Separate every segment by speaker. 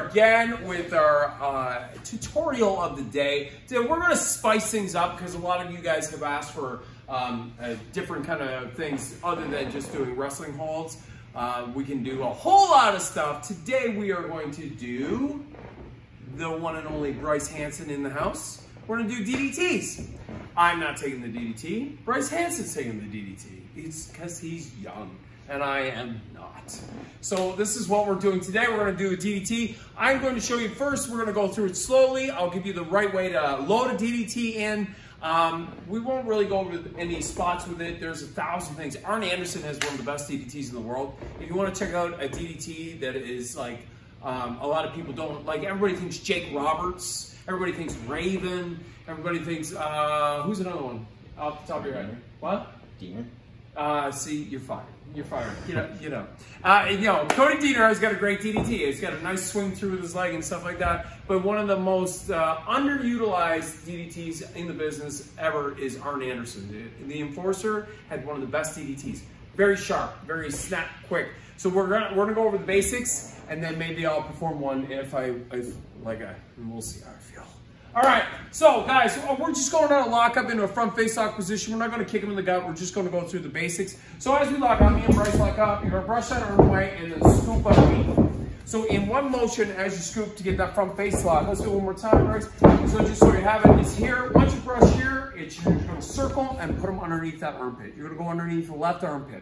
Speaker 1: again with our tutorial of the day. Today we're going to spice things up because a lot of you guys have asked for different kind of things other than just doing wrestling holds. We can do a whole lot of stuff. Today we are going to do the one and only Bryce Hanson in the house. We're going to do DDTs. I'm not taking the DDT. Bryce Hanson's taking the DDT. It's because he's young and I am not. So this is what we're doing today. We're going to do a DDT. I'm going to show you first. We're going to go through it slowly. I'll give you the right way to load a DDT in. We won't really go over any spots with it. There's 1,000 things. Arn Anderson has one of the best DDTs in the world. If you want to check out a DDT that is like, a lot of people don't, like everybody thinks Jake Roberts, everybody thinks Raven, everybody thinks, who's another one off the top of your head? What?
Speaker 2: Demon.
Speaker 1: See, you're fired. You're fired. You know, Cody Deaner has got a great DDT. He's got a nice swing through with his leg and stuff like that. But one of the most underutilized DDTs in the business ever is Arn Anderson. The Enforcer had one of the best DDTs. Very sharp, very snap, quick. So we're gonna go over the basics, and then maybe I'll perform one we'll see how I feel. All right, so guys, we're just going on a lockup into a front face lock position. We're not going to kick him in the gut. We're just going to go through the basics. So as we lock up, me and Bryce lock up, you're going to brush that arm away and then scoop underneath. So in one motion, as you scoop to get that front face lock, let's do it one more time, Bryce. So just so you have it, it's here. Once you brush here, you're going to circle and put them underneath that armpit. You're going to go underneath the left armpit.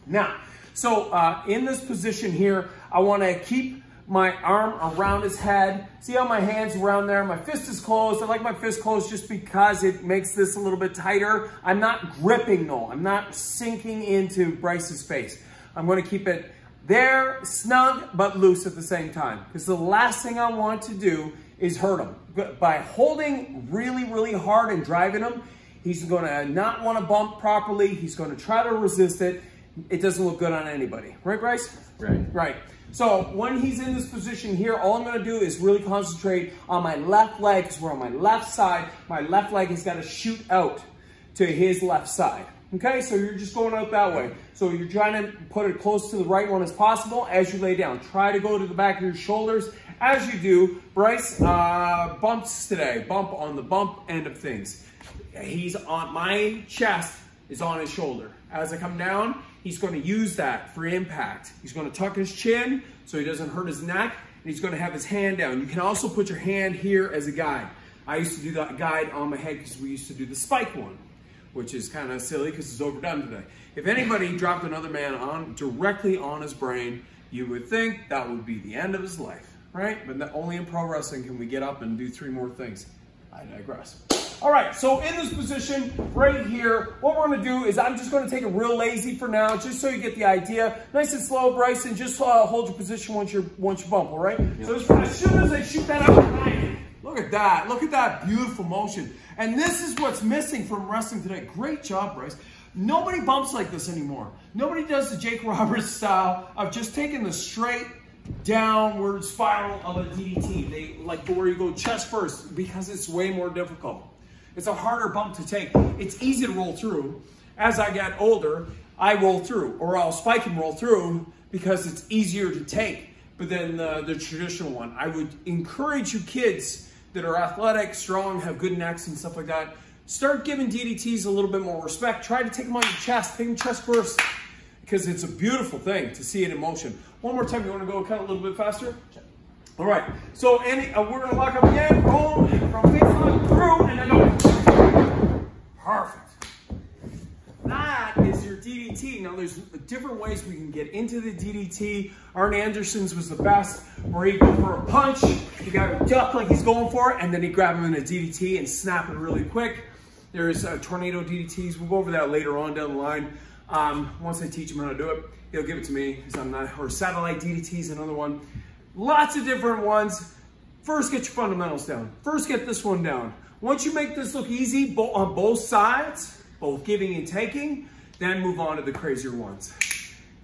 Speaker 1: Now, so in this position here, I want to keep my arm around his head. See how my hand's around there? My fist is closed. I like my fist closed just because it makes this a little bit tighter. I'm not gripping though. I'm not sinking into Bryce's face. I'm going to keep it there, snug, but loose at the same time. Because the last thing I want to do is hurt him. By holding really, really hard and driving him, he's going to not want to bump properly. He's going to try to resist it. It doesn't look good on anybody. Right, Bryce?
Speaker 2: Right.
Speaker 1: Right. So when he's in this position here, all I'm going to do is really concentrate on my left leg, because we're on my left side. My left leg has got to shoot out to his left side. Okay, so you're just going out that way. So you're trying to put it close to the right one as possible as you lay down. Try to go to the back of your shoulders. As you do, Bryce bumps today. Bump on the bump end of things. He's on my chest, is on his shoulder. As I come down, he's going to use that for impact. He's going to tuck his chin so he doesn't hurt his neck, and he's going to have his hand down. You can also put your hand here as a guide. I used to do that guide on my head because we used to do the spike one, which is kind of silly because it's overdone today. If anybody dropped another man directly on his brain, you would think that would be the end of his life, right? But only in pro wrestling can we get up and do 3 more things. I digress. All right, so in this position right here, what we're going to do is I'm just going to take it real lazy for now, just so you get the idea. Nice and slow, Bryce, and just hold your position once you bump, all right? Yep. So as soon as I shoot that out, look at that. Look at that beautiful motion. And this is what's missing from wrestling today. Great job, Bryce. Nobody bumps like this anymore. Nobody does the Jake Roberts style of just taking the straight downward spiral of a DDT. They like where you go chest first because it's way more difficult. It's a harder bump to take. It's easy to roll through. As I get older, I roll through, or I'll spike and roll through because it's easier to take. But then the traditional one, I would encourage you kids that are athletic, strong, have good necks and stuff like that, start giving DDTs a little bit more respect. Try to take them on your chest, take them chest first, because it's a beautiful thing to see it in motion. One more time, you want to go kind of a little bit faster? All right, so we're going to lock up again, boom, from face on through, and then go. Perfect. That is your DDT. Now, there's different ways we can get into the DDT. Arn Anderson's was the best, where he'd go for a punch, you got to duck like he's going for it, and then he'd grab him in a DDT and snap it really quick. There's tornado DDTs. We'll go over that later on down the line. Once I teach him how to do it, he'll give it to me, because I'm not, or satellite DDT's another one. Lots of different ones. First, get your fundamentals down. First, get this one down. Once you make this look easy on both sides, both giving and taking, then move on to the crazier ones.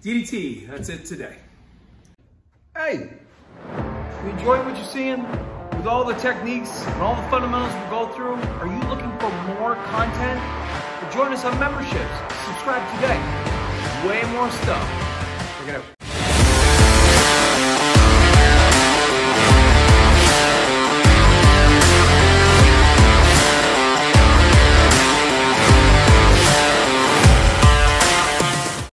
Speaker 1: DDT, that's it today. Hey, you enjoying what you're seeing? With all the techniques and all the fundamentals we go through, are you looking for more content? Well, join us on memberships. Subscribe today. Way more stuff. Check it out.